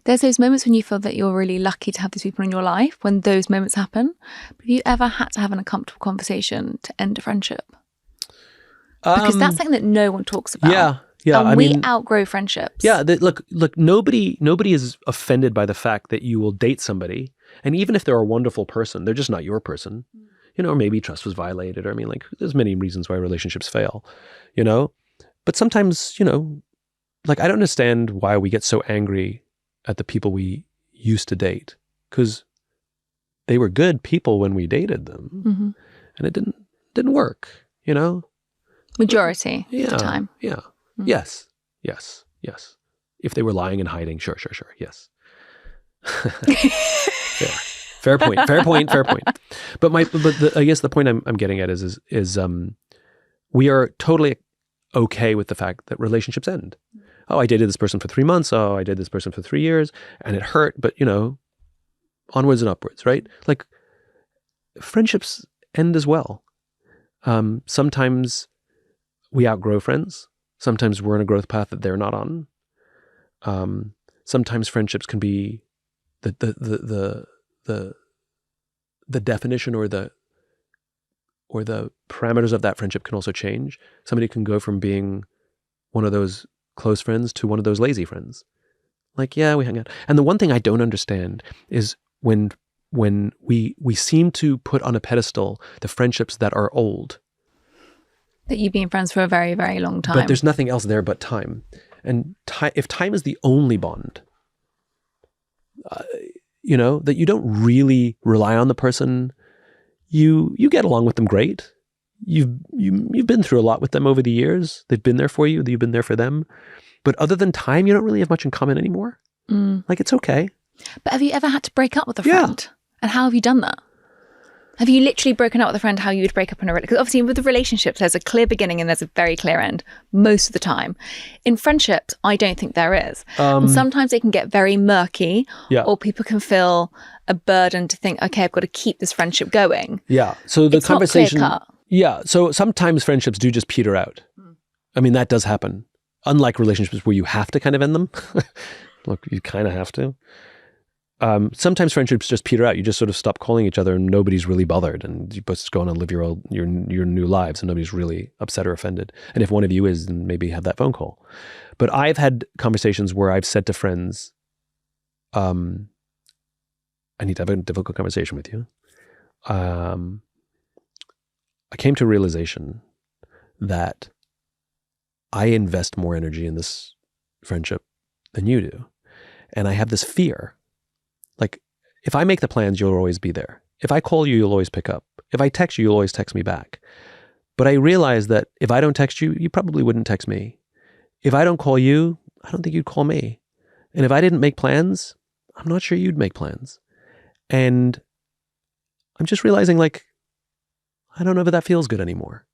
There's those moments when you feel that you're really lucky to have these people in your life, when those moments happen. But have you ever had to have an uncomfortable conversation to end a friendship? Because that's something that no one talks about. Yeah. And we outgrow friendships. Yeah. Look, nobody is offended by the fact that you will date somebody. And even if they're a wonderful person, they're just not your person. You know, or maybe trust was violated. Or I mean, like, there's many reasons why relationships fail, you know? But sometimes, you know, like, I don't understand why we get so angry at the people we used to date, because they were good people when we dated them, and it didn't work, you know? Majority of the time. Yeah. Yes. If they were lying and hiding, sure. Yes. Fair point. But I guess the point I'm getting at is we are totally okay with the fact that relationships end. Oh, I dated this person for 3 months. Oh, I dated this person for 3 years, and it hurt. But, you know, onwards and upwards, right? Like, friendships end as well. Sometimes we outgrow friends. Sometimes we're on a growth path that they're not on. Sometimes friendships can be the definition or the parameters of that friendship can also change. Somebody can go from being one of those close friends to one of those lazy friends. Like, yeah, we hang out. And the one thing I don't understand is when we seem to put on a pedestal the friendships that are old. That you've been friends for a very, very long time. But there's nothing else there but time. And if time is the only bond, you know, that you don't really rely on the person, you get along with them great. You've been through a lot with them over the years. They've been there for you. You've been there for them. But other than time, you don't really have much in common anymore. Like, it's okay. But have you ever had to break up with a friend? And how have you done that? Have you literally broken up with a friend how you would break up in a relationship? Because obviously with the relationships, there's a clear beginning and there's a very clear end most of the time. In friendships, I don't think there is. And sometimes they can get very murky, or people can feel a burden to think, okay, I've got to keep this friendship going. Yeah. So the conversation... Not clear-cut. Yeah. So sometimes friendships do just peter out. I mean, that does happen. Unlike relationships where you have to kind of end them. Look, you kind of have to. Sometimes friendships just peter out. You just sort of stop calling each other and nobody's really bothered, and you both go on and live your new lives and nobody's really upset or offended. And if one of you is, then maybe have that phone call. But I've had conversations where I've said to friends, I need to have a difficult conversation with you. I came to a realization that I invest more energy in this friendship than you do. And I have this fear. Like, if I make the plans, you'll always be there. If I call you, you'll always pick up. If I text you, you'll always text me back. But I realize that if I don't text you, you probably wouldn't text me. If I don't call you, I don't think you'd call me. And if I didn't make plans, I'm not sure you'd make plans. And I'm just realizing, like, I don't know if that feels good anymore.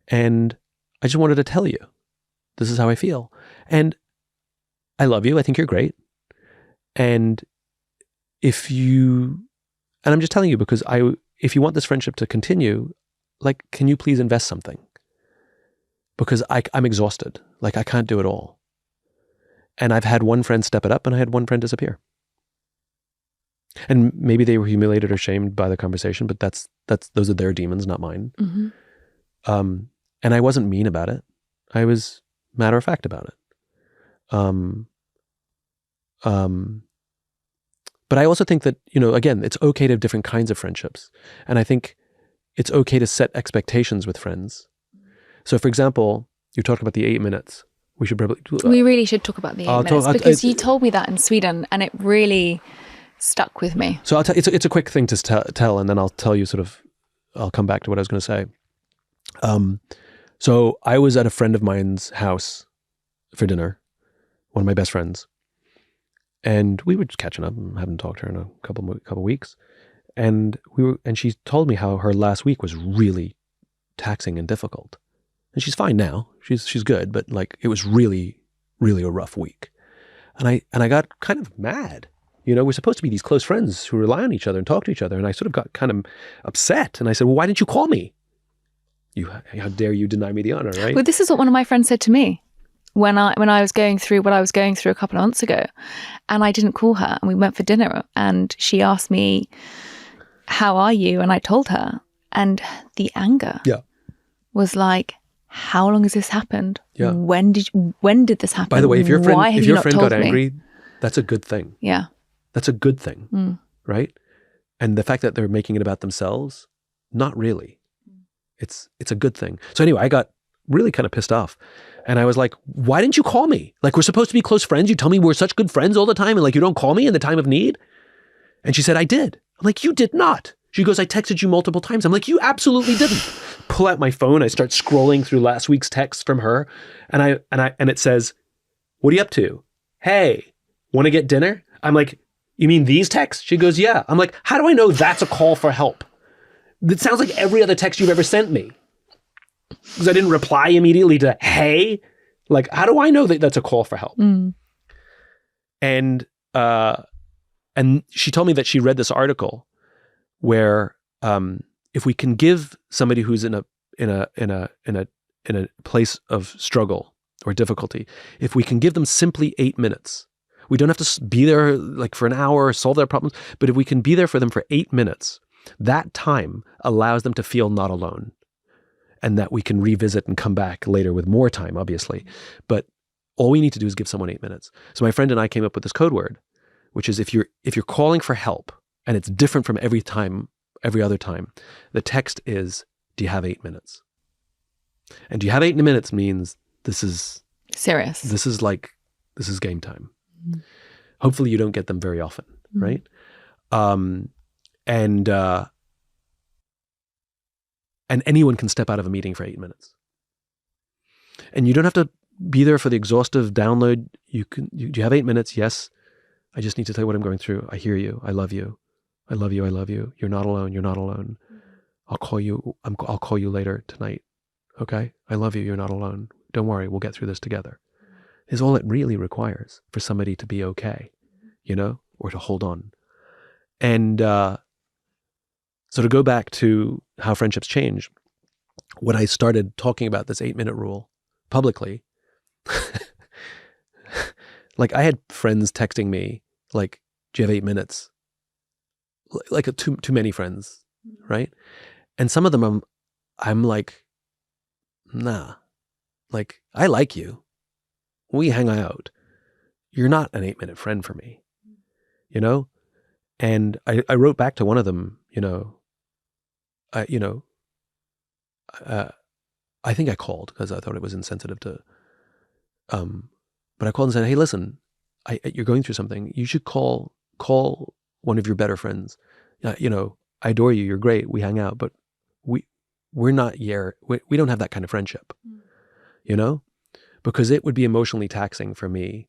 And I just wanted to tell you, this is how I feel. And I love you. I think you're great. And I'm just telling you because if you want this friendship to continue, like, can you please invest something? Because I'm exhausted. Like, I can't do it all. And I've had one friend step it up and I had one friend disappear. And maybe they were humiliated or shamed by the conversation, but those are their demons, not mine. And I wasn't mean about it. I was matter of fact about it. But I also think that, you know, again, it's okay to have different kinds of friendships. And I think it's okay to set expectations with friends. So, for example, you talked about the 8 minutes. We really should talk about the 8 minutes because you told me that in Sweden and it really stuck with me. So it's a quick thing to tell, and then I'll tell you I'll come back to what I was going to say. So I was at a friend of mine's house for dinner, one of my best friends. And we were just catching up and haven't talked to her in a couple weeks. And she told me how her last week was really taxing and difficult. And she's fine now. She's good, but like, it was really, really a rough week. And I got kind of mad. You know, we're supposed to be these close friends who rely on each other and talk to each other. And I sort of got kind of upset. And I said, well, why didn't you call me? How dare you deny me the honor, right? Well, this is what one of my friends said to me. when I was going through what I was going through a couple of months ago, and I didn't call her, and we went for dinner, and she asked me, "How are you?" And I told her, and the anger was like, "How long has this happened? Yeah. When did this happen? By the way, if your friend got me?" angry, that's a good thing. Yeah, that's a good thing, right? And the fact that they're making it about themselves, not really. It's a good thing. So anyway, I got really kind of pissed off. And I was like, why didn't you call me? Like, we're supposed to be close friends. You tell me we're such good friends all the time, and like, you don't call me in the time of need? And she said, I did. I'm like, you did not. She goes, I texted you multiple times. I'm like, you absolutely didn't. Pull out my phone. I start scrolling through last week's text from her. And it says, what are you up to? Hey, want to get dinner? I'm like, you mean these texts? She goes, yeah. I'm like, how do I know that's a call for help? It sounds like every other text you've ever sent me. Because I didn't reply immediately to, hey, like, how do I know that that's a call for help? And she told me that she read this article where if we can give somebody who's in a place of struggle or difficulty, if we can give them simply 8 minutes, we don't have to be there like for an hour or solve their problems, but if we can be there for them for 8 minutes, that time allows them to feel not alone. And that we can revisit and come back later with more time, obviously. But all we need to do is give someone 8 minutes. So my friend and I came up with this code word, which is if you're calling for help and it's different from every other time, the text is, do you have 8 minutes? And do you have 8 minutes means this is serious. This is game time. Hopefully you don't get them very often, right? And anyone can step out of a meeting for 8 minutes. And you don't have to be there for the exhaustive download. You have 8 minutes. Yes. I just need to tell you what I'm going through. I hear you. I love you. I love you. I love you. You're not alone. You're not alone. I'll call you. I'll call you later tonight. Okay. I love you. You're not alone. Don't worry. We'll get through this together. Is all it really requires for somebody to be okay, or to hold on. And, so to go back to how friendships change, when I started talking about this 8-minute rule publicly, like I had friends texting me, like, do you have 8 minutes? Like too many friends, right? And some of them I'm like, nah, like I like you. We hang out. You're not an 8-minute friend for me, And I wrote back to one of them, I think I called because I thought it was insensitive to, but I called and said, hey, listen, you're going through something. You should call one of your better friends. I adore you. You're great. We hang out, but we're not here. We don't have that kind of friendship, because it would be emotionally taxing for me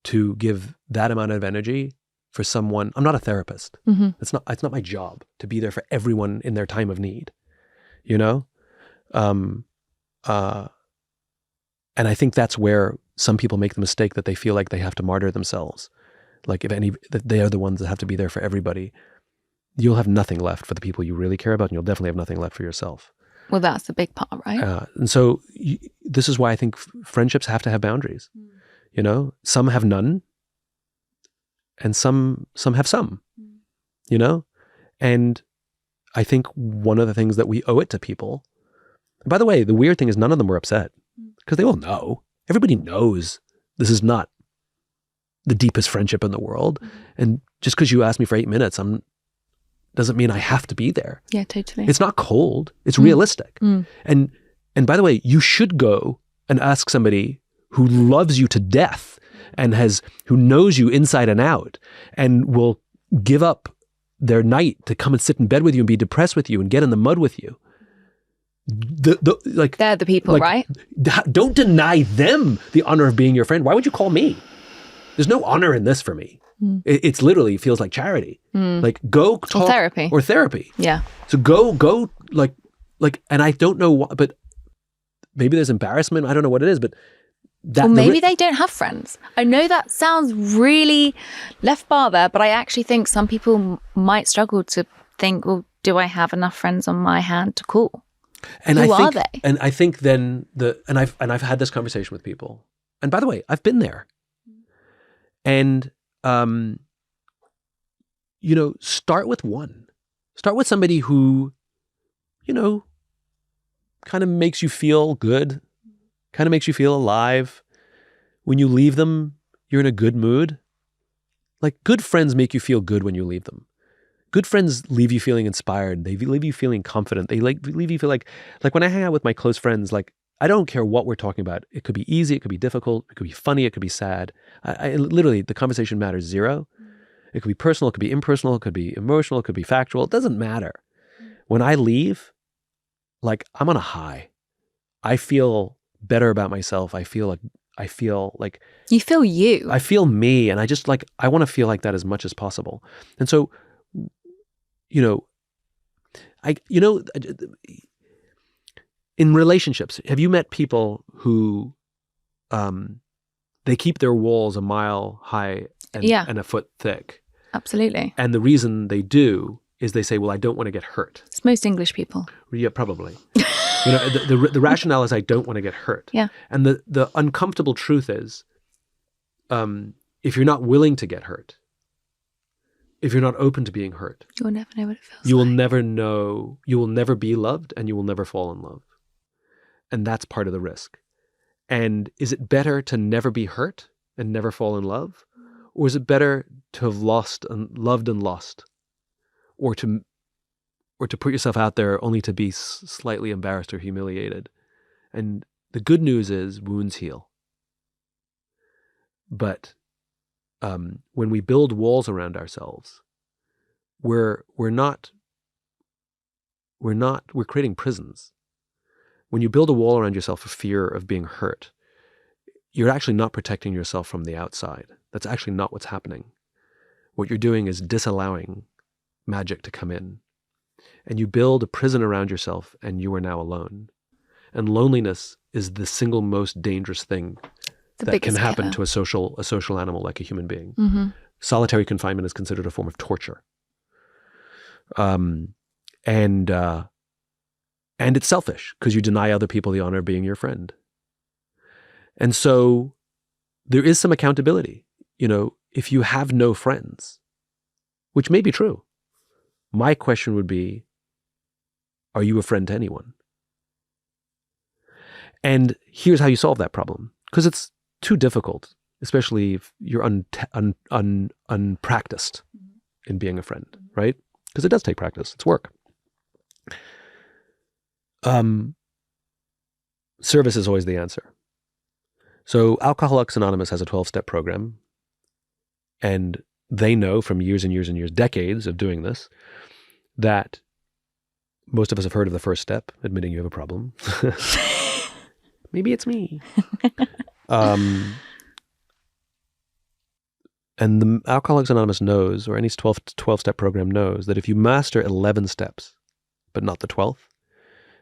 to give that amount of energy for someone. I'm not a therapist. It's not my job to be there for everyone in their time of need, and I think that's where some people make the mistake that they feel like they have to martyr themselves. Like that they are the ones that have to be there for everybody. You'll have nothing left for the people you really care about, and you'll definitely have nothing left for yourself. Well, that's the big part, right? And so this is why I think friendships have to have boundaries. Some have none. And some have some, and I think one of the things that we owe it to people, by the way, the weird thing is none of them were upset because they all know, everybody knows this is not the deepest friendship in the world. And just because you asked me for 8 minutes, doesn't mean I have to be there. Yeah, totally. It's not cold. It's realistic. And by the way, you should go and ask somebody who loves you to death and who knows you inside and out and will give up their night to come and sit in bed with you and be depressed with you and get in the mud with you. They're the people, right? Don't deny them the honor of being your friend. Why would you call me? There's no honor in this for me. It's literally feels like charity. Like go talk or therapy. Yeah. So go like, and I don't know what, but maybe there's embarrassment. I don't know what it is, but or maybe they don't have friends. I know that sounds really left bar there, but I actually think some people might struggle to think, well, do I have enough friends on my hand to call? And Who are they? And I think then I've had this conversation with people, And by the way, I've been there. And, start with one. Start with somebody who, kind of makes you feel good, kind of makes you feel alive. When you leave them, you're in a good mood. Like, good friends make you feel good when you leave them. Good friends leave you feeling inspired. They leave you feeling confident. They leave you feel like when I hang out with my close friends, like, I don't care what we're talking about. It could be easy. It could be difficult. It could be funny. It could be sad. I literally, the conversation matters zero. It could be personal. It could be impersonal. It could be emotional. It could be factual. It doesn't matter. When I leave, like, I'm on a high. I feel better about myself. I feel like you feel you. I feel me, and I want to feel like that as much as possible. And so, in relationships, have you met people who, they keep their walls a mile high and a foot thick? Absolutely. And the reason they do is they say, well, I don't want to get hurt. It's most English people. Yeah, probably. The rationale is I don't want to get hurt. Yeah. And the uncomfortable truth is, if you're not willing to get hurt, if you're not open to being hurt, you will never know what it feels you will like. never know, you will never be loved, and you will never fall in love. And that's part of the risk. And is it better to never be hurt and never fall in love? Or is it better to have loved and lost? Or to put yourself out there only to be slightly embarrassed or humiliated? And the good news is wounds heal. But when we build walls around ourselves, we're creating prisons. When you build a wall around yourself for fear of being hurt, you're actually not protecting yourself from the outside. That's actually not what's happening. What you're doing is disallowing magic to come in. And you build a prison around yourself, and you are now alone. And loneliness is the single most dangerous thing that can happen to a social animal like a human being. Mm-hmm. Solitary confinement is considered a form of torture. And it's selfish because you deny other people the honor of being your friend. And so there is some accountability. If you have no friends, which may be true, my question would be, are you a friend to anyone? And here's how you solve that problem. Because it's too difficult, especially if you're unpracticed in being a friend, right? Because it does take practice. It's work. Service is always the answer. So Alcoholics Anonymous has a 12-step program, and they know from years and years and years, decades of doing this, that most of us have heard of the first step, admitting you have a problem. Maybe it's me. And the Alcoholics Anonymous knows, or any 12-step program knows, that if you master 11 steps, but not the 12th,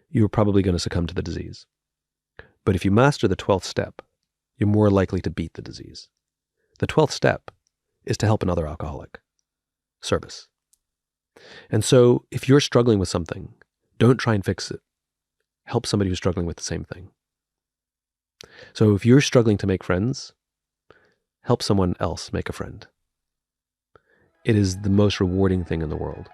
you're probably going to succumb to the disease. But if you master the 12th step, you're more likely to beat the disease. The 12th step is to help another alcoholic. Service. And so if you're struggling with something, don't try and fix it. Help somebody who's struggling with the same thing. So if you're struggling to make friends, help someone else make a friend. It is the most rewarding thing in the world.